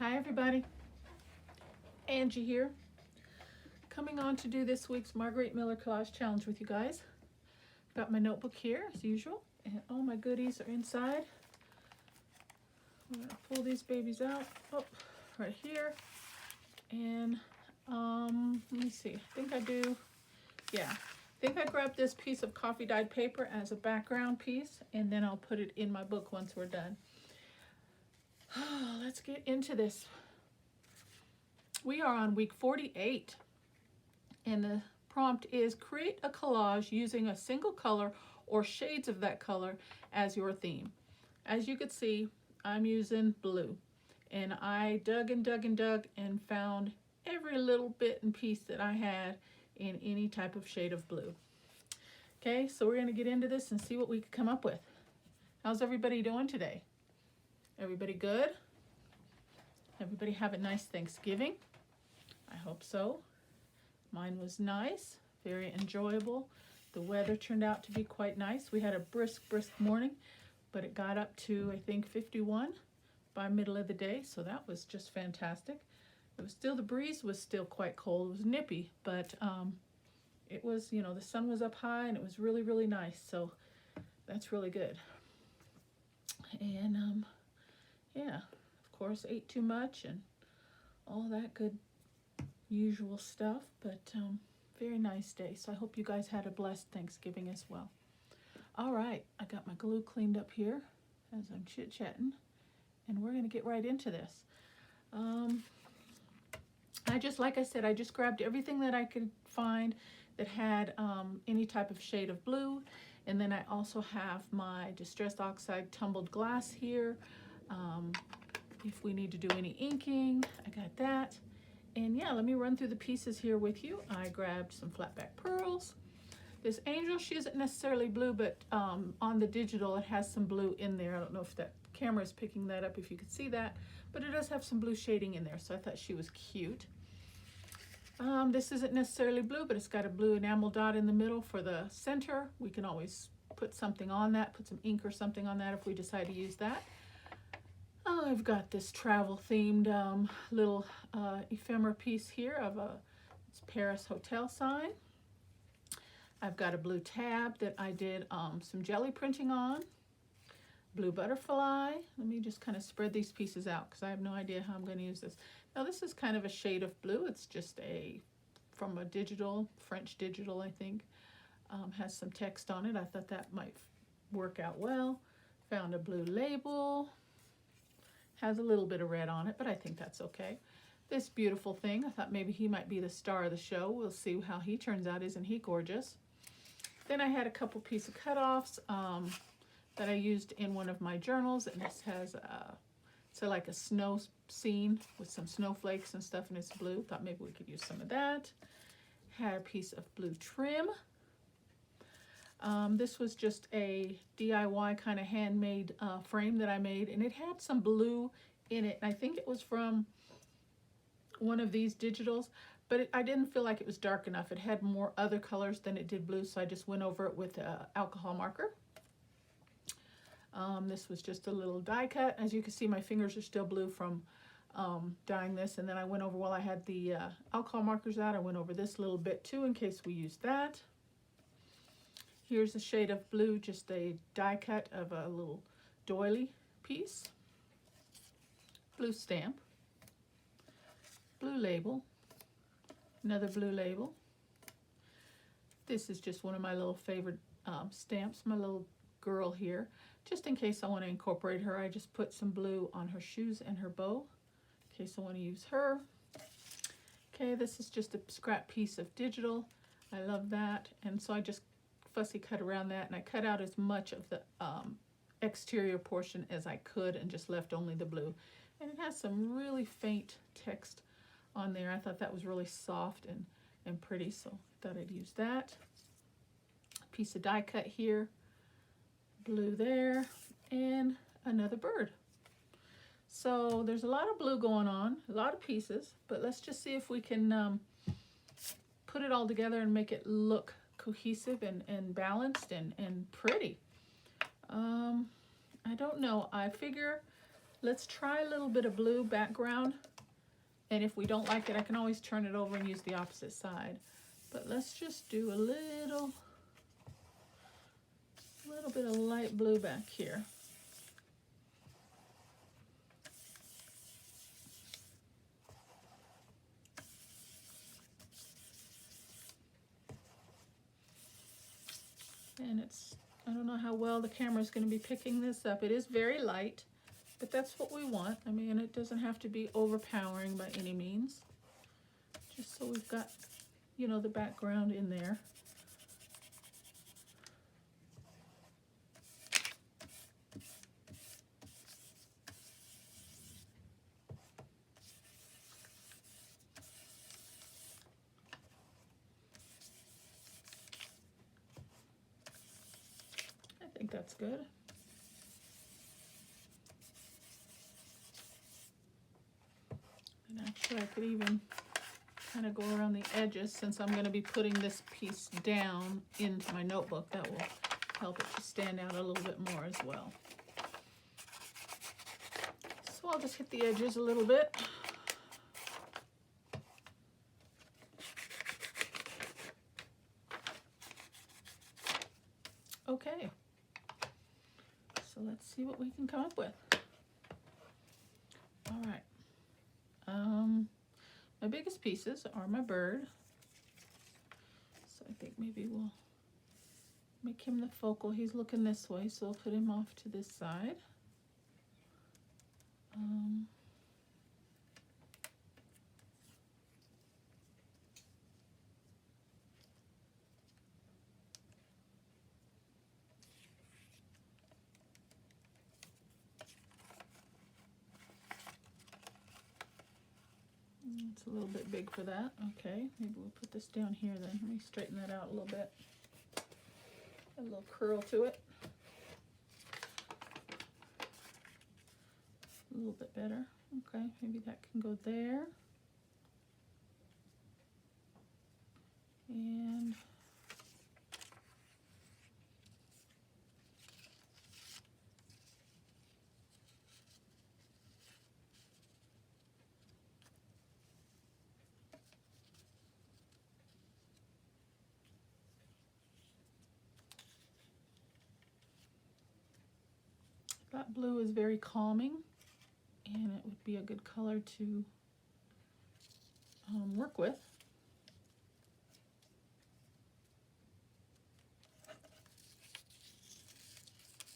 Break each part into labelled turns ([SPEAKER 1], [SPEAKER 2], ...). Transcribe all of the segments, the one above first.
[SPEAKER 1] Hi everybody, Angie here, coming on to do this week's Marguerite Miller Collage Challenge with you guys. Got my notebook here as usual, and all my goodies are inside. I'm gonna pull these babies out, right here, and let me see, I think I grabbed this piece of coffee dyed paper as a background piece, and then I'll put it in my book once we're done. Let's get into this. We are on week 48, and the prompt is create a collage using a single color or shades of that color as your theme. As you can see, I'm using blue, and I dug and dug and dug and found every little bit and piece that I had in any type of shade of blue. Okay, so we're going to get into this and see what we can come up with. How's everybody doing today? Everybody good? Everybody have a nice Thanksgiving? I hope so. Mine was nice, very enjoyable. The weather turned out to be quite nice. We had a brisk morning, but it got up to, I think, 51 by middle of the day, so that was just fantastic. It was still, the breeze was still quite cold. It was nippy, but it was, the sun was up high and it was really, really nice, so that's really good. And yeah, of course, ate too much and all that good usual stuff, but very nice day. So I hope you guys had a blessed Thanksgiving as well. All right, I got my glue cleaned up here as I'm chit-chatting, and we're going to get right into this. Like I said, I just grabbed everything that I could find that had any type of shade of blue, and then I also have my Distress Oxide tumbled glass here. If we need to do any inking, I got that. And yeah, let me run through the pieces here with you. I grabbed some flat back pearls. This angel, she isn't necessarily blue, but on the digital it has some blue in there. I don't know if that camera is picking that up, if you could see that, but it does have some blue shading in there, so I thought she was cute. This isn't necessarily blue, but it's got a blue enamel dot in the middle for the center. We can always put something on that, put some ink or something on that if we decide to use that. I've got this travel themed little ephemera piece here of it's Paris hotel sign. I've got a blue tab that I did some jelly printing on. Blue butterfly. Let me just kind of spread these pieces out because I have no idea how I'm going to use this. Now this is kind of a shade of blue. It's just from a digital, French digital, I think. Has some text on it. I thought that might work out well. Found a blue label. Has a little bit of red on it, but I think that's okay. This beautiful thing, I thought maybe he might be the star of the show. We'll see how he turns out. Isn't he gorgeous? Then I had a couple piece of cutoffs that I used in one of my journals, and this has like a snow scene with some snowflakes and stuff, and it's blue. Thought maybe we could use some of that. Had a piece of blue trim. This was just a DIY kind of handmade frame that I made, and it had some blue in it. And I think it was from one of these digitals, but I didn't feel like it was dark enough. It had more other colors than it did blue, so I just went over it with an alcohol marker. This was just a little die cut. As you can see, my fingers are still blue from dyeing this, and then I went over, while I had the alcohol markers out, I went over this little bit too in case we used that. Here's a shade of blue, just a die cut of a little doily piece. Blue stamp. Blue label. Another blue label. This is just one of my little favorite stamps, my little girl here. Just in case I want to incorporate her, I just put some blue on her shoes and her bow, in case I want to use her. Okay, this is just a scrap piece of digital. I love that, and so I just fussy cut around that, and I cut out as much of the exterior portion as I could and just left only the blue. And it has some really faint text on there. I thought that was really soft and pretty, so I thought I'd use that. A piece of die cut here, blue there, and another bird. So there's a lot of blue going on, a lot of pieces, but let's just see if we can put it all together and make it look cohesive and balanced and pretty. I don't know. I figure Let's try a little bit of blue background, and if we don't like it, I can always turn it over and use the opposite side. But let's just do a little bit of light blue back here. And I don't know how well the camera is going to be picking this up. It is very light, but that's what we want. I mean, it doesn't have to be overpowering by any means. Just so we've got, you know, the background in there. I think that's good. And actually I could even kind of go around the edges, since I'm going to be putting this piece down into my notebook. That will help it to stand out a little bit more as well. So I'll just hit the edges a little bit. Okay. So let's see what we can come up with. All right. My biggest pieces are my bird. So I think maybe we'll make him the focal. He's looking this way, so we'll put him off to this side. It's a little bit big for that. Okay, maybe we'll put this down here then. Let me straighten that out a little bit. A little curl to it. A little bit better. Okay, maybe that can go there. And that blue is very calming, and it would be a good color to work with.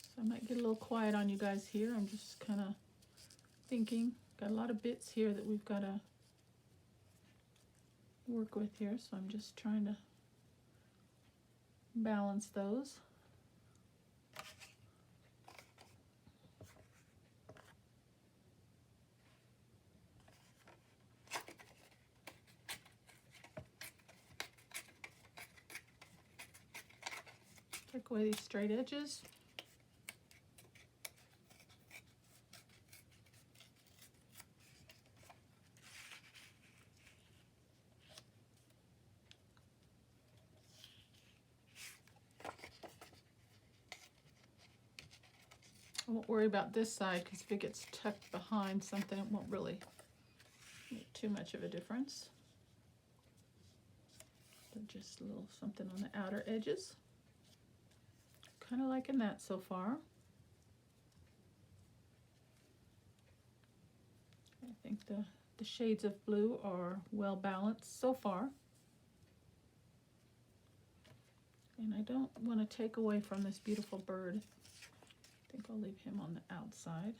[SPEAKER 1] So I might get a little quiet on you guys here. I'm just kind of thinking. Got a lot of bits here that we've got to work with here, so I'm just trying to balance those. Take away these straight edges. I won't worry about this side, because if it gets tucked behind something, it won't really make too much of a difference. But just a little something on the outer edges. Kind of liking that so far. I think the shades of blue are well balanced so far. And I don't want to take away from this beautiful bird. I think I'll leave him on the outside.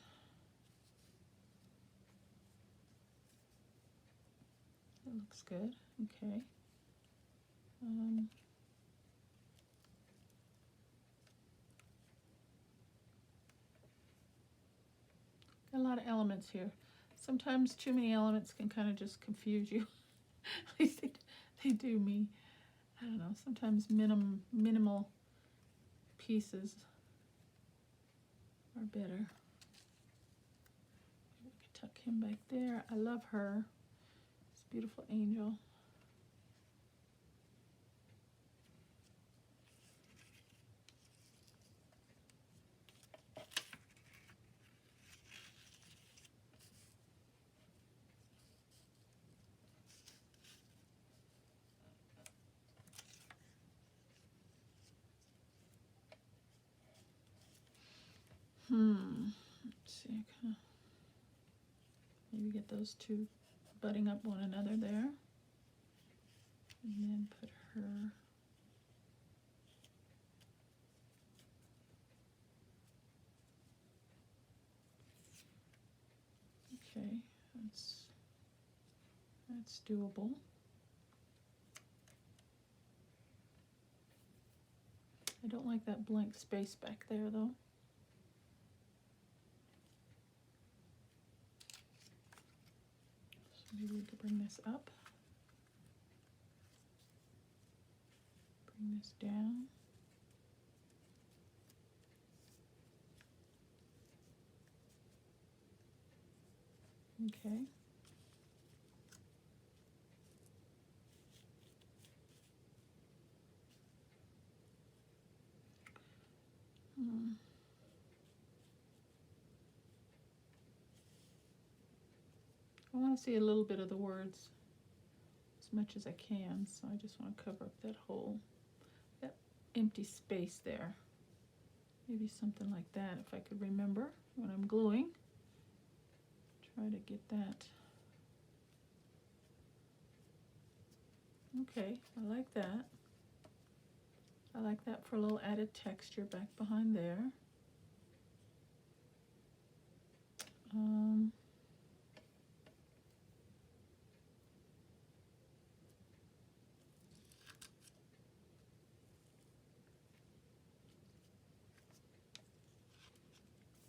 [SPEAKER 1] That looks good. Okay. Got a lot of elements here. Sometimes too many elements can kind of just confuse you. At least they do me. I don't know, sometimes minimal pieces are better. We can tuck him back there. I love her. This beautiful angel. Let's see, kind of maybe get those two butting up one another there. And then put her okay, that's doable. I don't like that blank space back there though. So maybe we could bring this up. Bring this down. Okay. I want to see a little bit of the words as much as I can, so I just want to cover up that empty space there. Maybe something like that if I could remember when I'm gluing. Try to get that. Okay, I like that. I like that for a little added texture back behind there.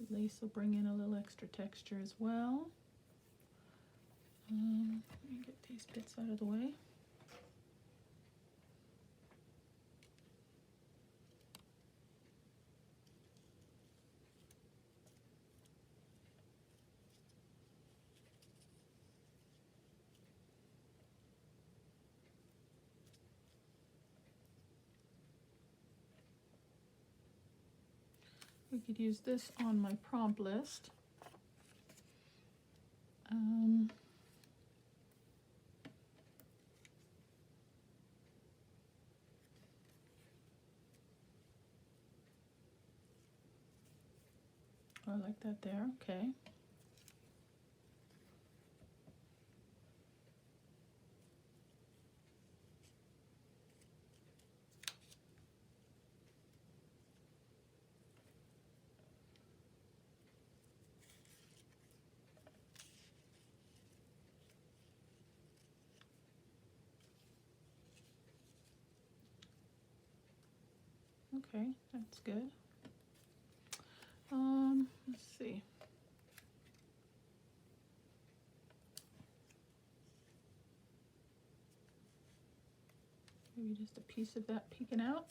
[SPEAKER 1] The lace will bring in a little extra texture as well. Let me get these bits out of the way. We could use this on my prompt list. I like that there, okay. Okay, that's good. Let's see. Maybe just a piece of that peeking out.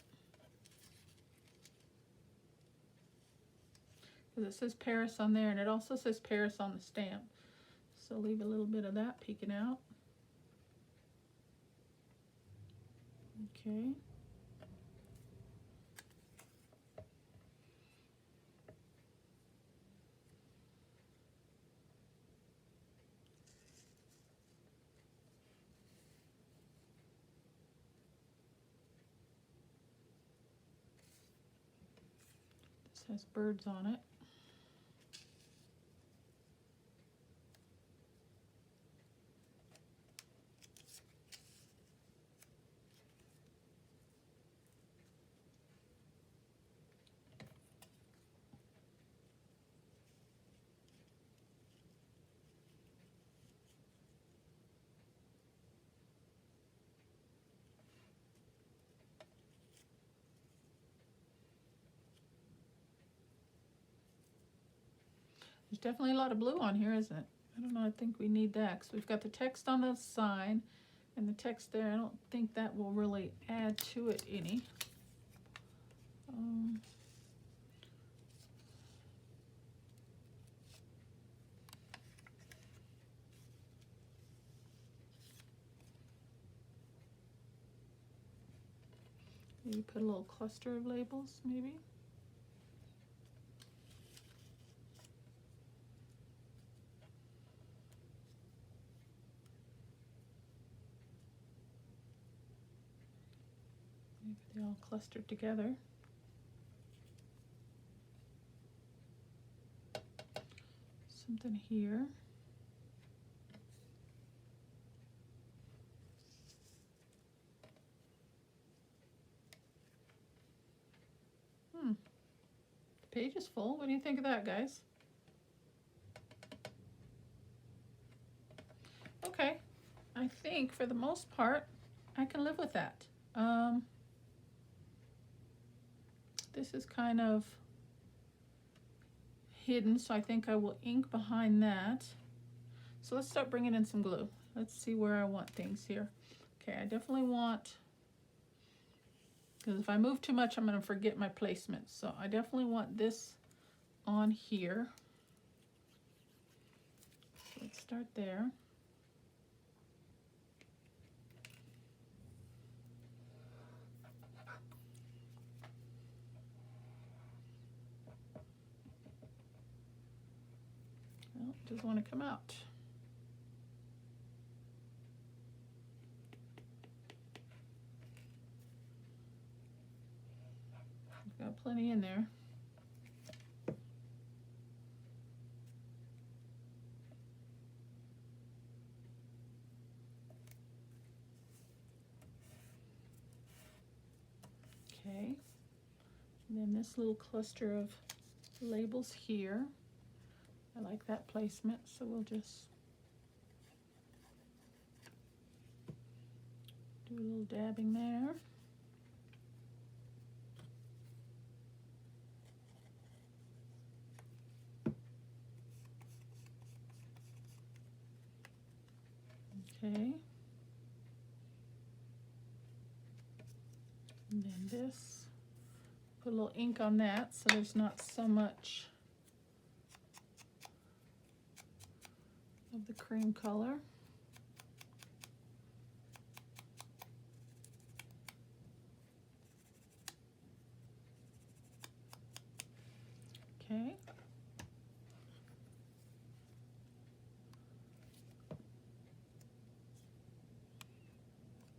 [SPEAKER 1] Because it says Paris on there, and it also says Paris on the stamp. So leave a little bit of that peeking out. Okay. This has birds on it. There's definitely a lot of blue on here, isn't it? I don't know, I think we need that because we've got the text on the sign and the text there. I don't think that will really add to it any. Maybe put a little cluster of labels, maybe. Maybe they all clustered together. something here. The page is full. What do you think of that, guys? Okay, I think for the most part, I can live with that. This is kind of hidden, so I think I will ink behind that. So let's start bringing in some glue. Let's see where I want things here. Okay, I definitely want, because if I move too much, I'm going to forget my placement. So I definitely want this on here. So let's start there. Well, it doesn't want to come out. I've got plenty in there. Okay, and then this little cluster of labels here. I like that placement, so we'll just do a little dabbing there. Okay. And then this, put a little ink on that so there's not so much of the cream color. Okay.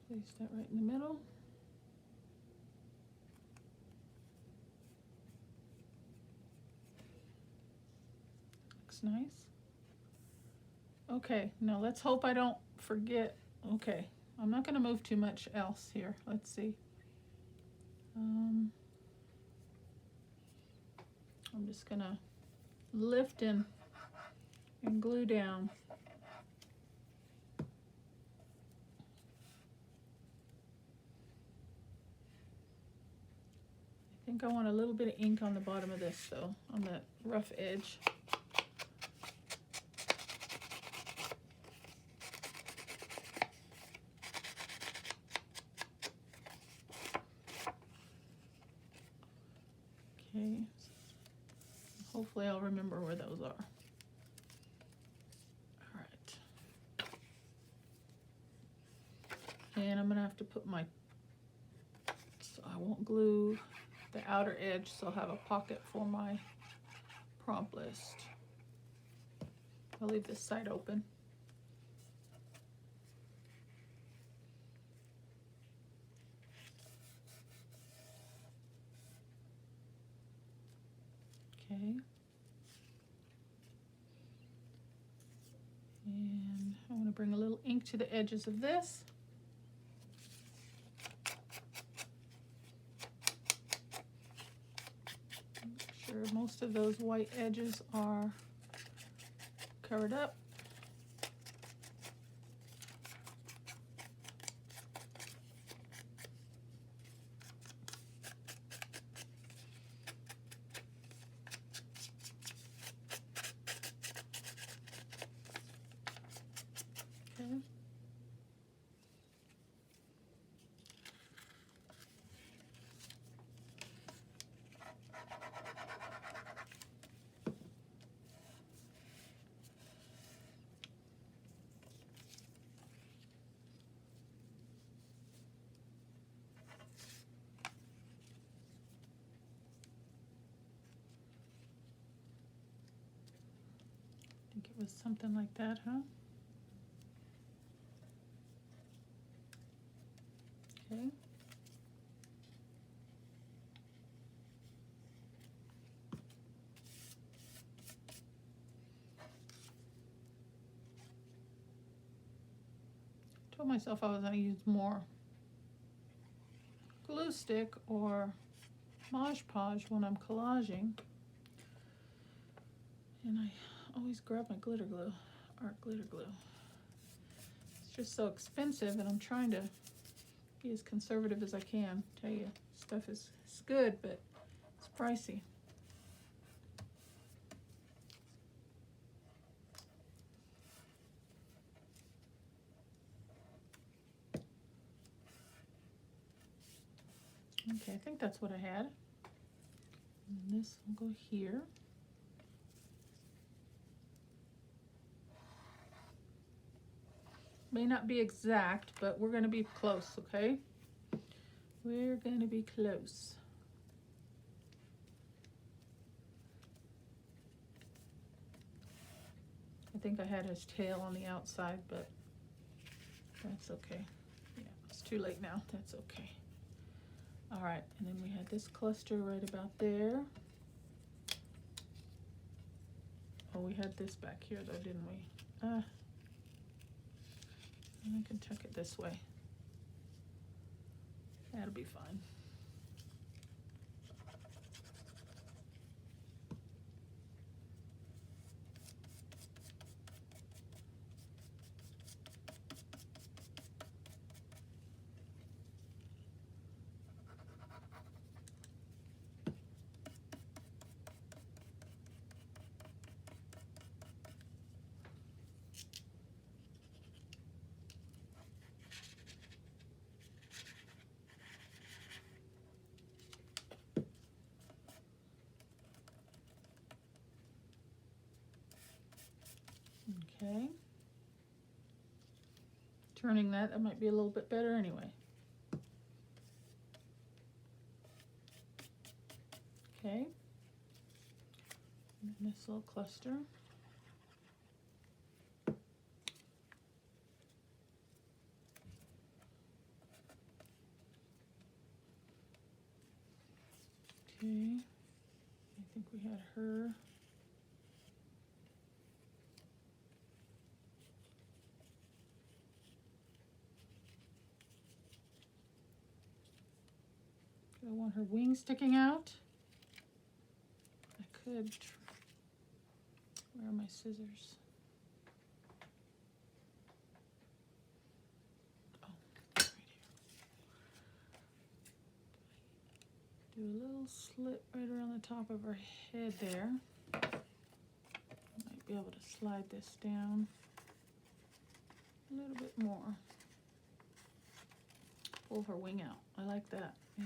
[SPEAKER 1] Place that right in the middle. Looks nice. Okay, now let's hope I don't forget. Okay, I'm not going to move too much else here. Let's see. I'm just going to lift and glue down. I think I want a little bit of ink on the bottom of this though, on that rough edge. Okay, hopefully I'll remember where those are. All right. And I'm gonna have to put my, so I won't glue the outer edge, so I'll have a pocket for my prompt list. I'll leave this side open. Okay. And I want to bring a little ink to the edges of this. Make sure most of those white edges are covered up. Okay. I think it was something like that, huh? Okay. told myself I was going to use more glue stick or Mod Podge when I'm collaging. And I always grab my glitter glue, art glitter glue. It's just so expensive, and I'm trying to be as conservative as I can. Tell you, stuff is good, but it's pricey. Okay, I think that's what I had. And this will go here. May not be exact, but we're going to be close, okay? We're going to be close. I think I had his tail on the outside, but that's okay. Yeah, it's too late now. That's okay. All right, and then we had this cluster right about there. Oh, we had this back here though, didn't we? I can tuck it this way. That'll be fine. Okay. Turning that might be a little bit better anyway. Okay. And this little cluster. Okay. I think we had her. Do I want her wings sticking out? I could. Where are my scissors? Oh, right here. Do a little slit right around the top of her head there. Might be able to slide this down a little bit more. Pull her wing out. I like that. Yeah.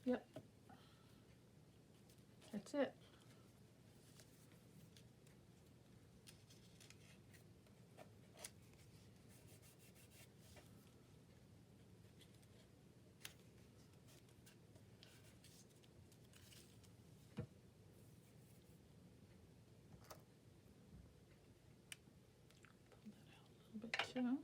[SPEAKER 1] Yep. That's it. Pull that out a little bit too.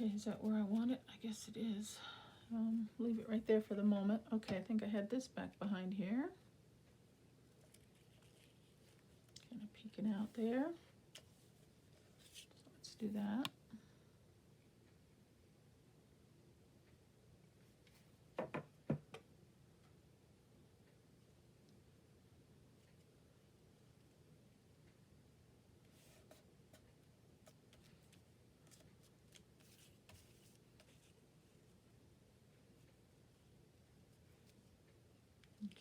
[SPEAKER 1] Okay, is that where I want it? I guess it is. Leave it right there for the moment. Okay, I think I had this back behind here. Kind of peeking out there. So let's do that.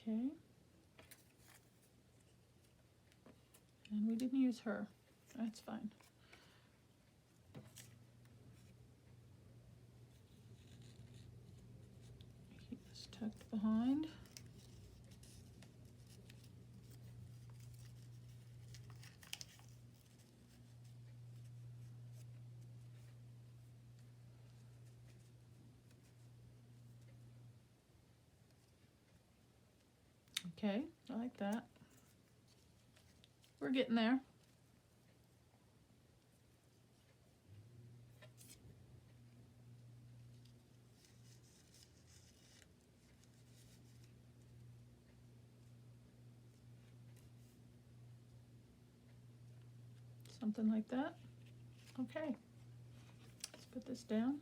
[SPEAKER 1] Okay. And we didn't use her. That's fine. Keep this tucked behind. Okay, I like that. We're getting there. Something like that. Okay, let's put this down.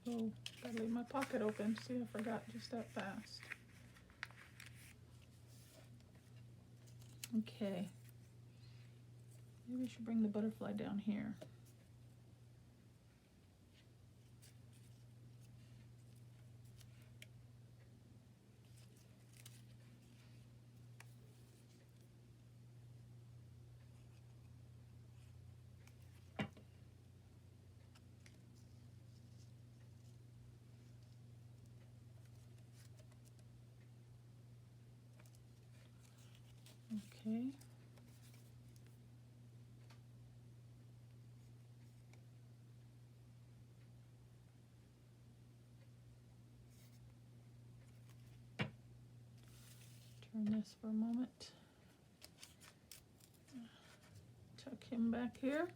[SPEAKER 1] Oh, gotta leave my pocket open. See, I forgot just that fast. Okay. Maybe we should bring the butterfly down here. Okay. Turn this for a moment. Tuck him back here.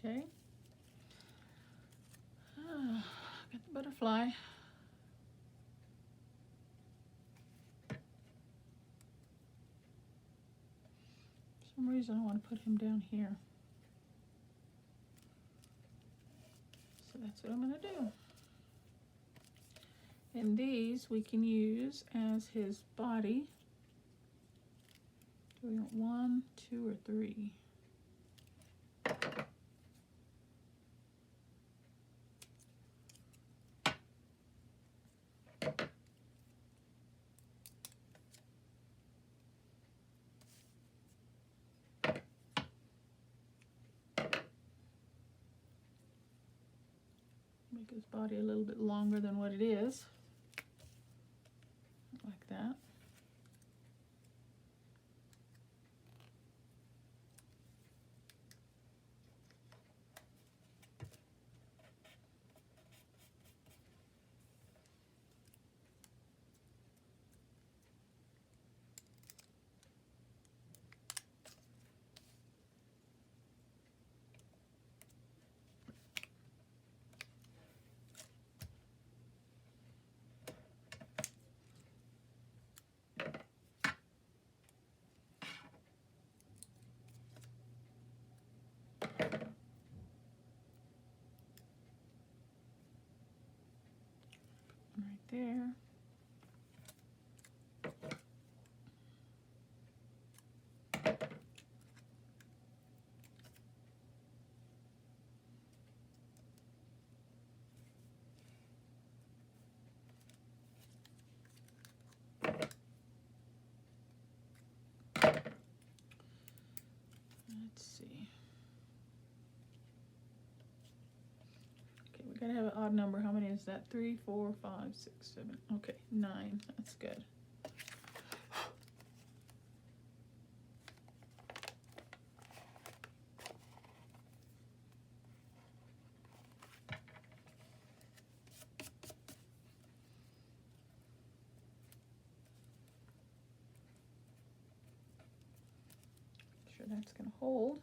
[SPEAKER 1] Okay. Got the butterfly. For some reason I want to put him down here. So that's what I'm going to do. And these we can use as his body. Do we want 1, 2, or 3? Make his body a little bit longer than what it is. Like that. Right there. Let's see. Okay, we gotta have an odd number. How many is that? 3, 4, 5, 6, 7. Okay, 9. That's good. sure that's going to hold.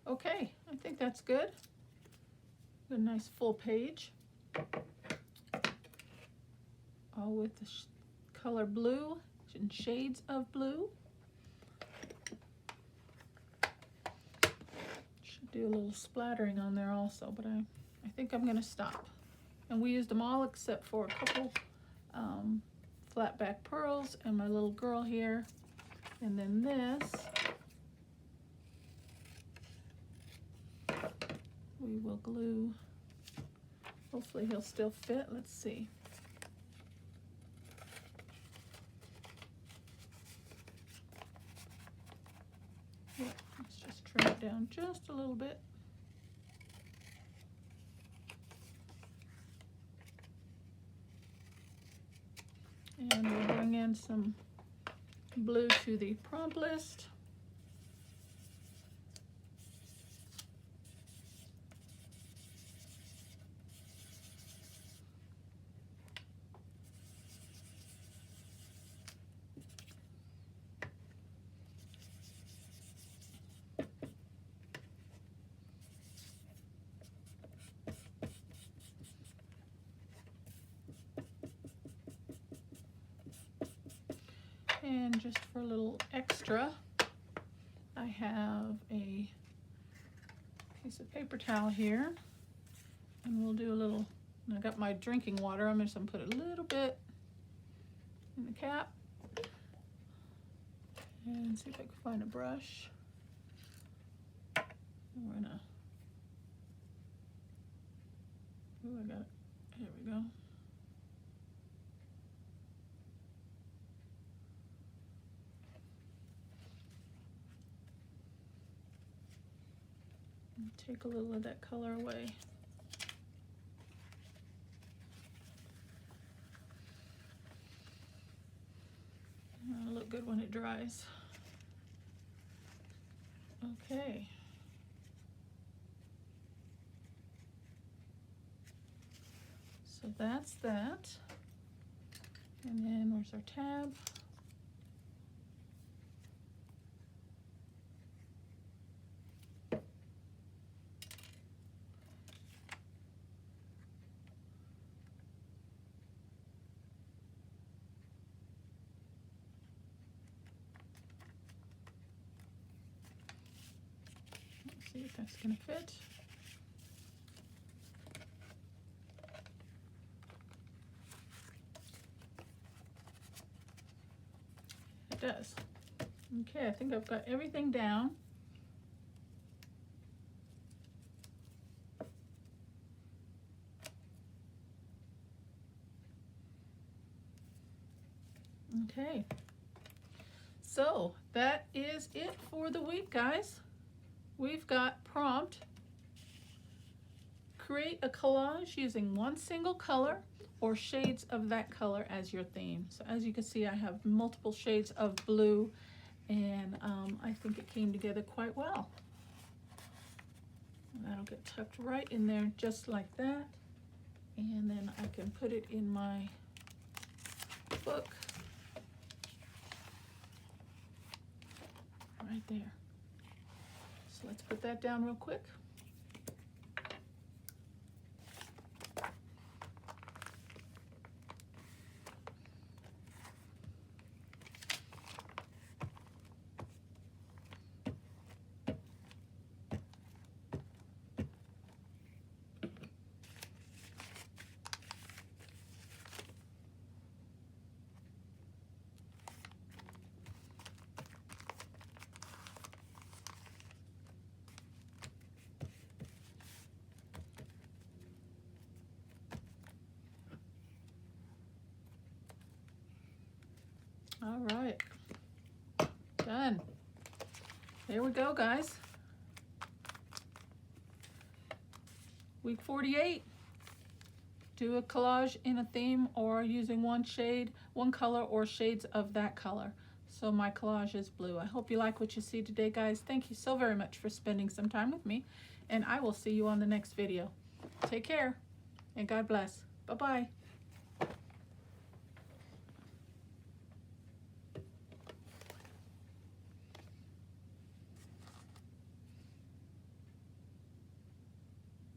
[SPEAKER 1] Okay, I think that's good. A nice full page. All with the color blue and shades of blue. Should do a little splattering on there also, but I think I'm gonna stop. And we used them all except for a couple flat back pearls and my little girl here. And then this, we will glue. Hopefully he'll still fit. Let's see. Yeah, let's just trim it down just a little bit. And we'll bring in some blue to the prompt list. And just for a little extra, I have a piece of paper towel here, and we'll do a little, I got my drinking water, I'm just gonna put a little bit in the cap, and see if I can find a brush. And we're gonna, oh, I got it, here we go. Take a little of that color away. It'll look good when it dries. Okay. So that's that. And then where's our tab? See if that's gonna fit. It does. Okay, I think I've got everything down. Okay, so that is it for the week, guys. We've got prompt, create a collage using one single color or shades of that color as your theme. So as you can see, I have multiple shades of blue, and I think it came together quite well. And that'll get tucked right in there just like that. And then I can put it in my book right there. So let's put that down real quick. All right, done. There we go, guys. Week 48. Do a collage in a theme or using one shade, one color or shades of that color. So my collage is blue. I hope you like what you see today, guys. Thank you so very much for spending some time with me, and I will see you on the next video. Take care, and God bless. Bye-bye.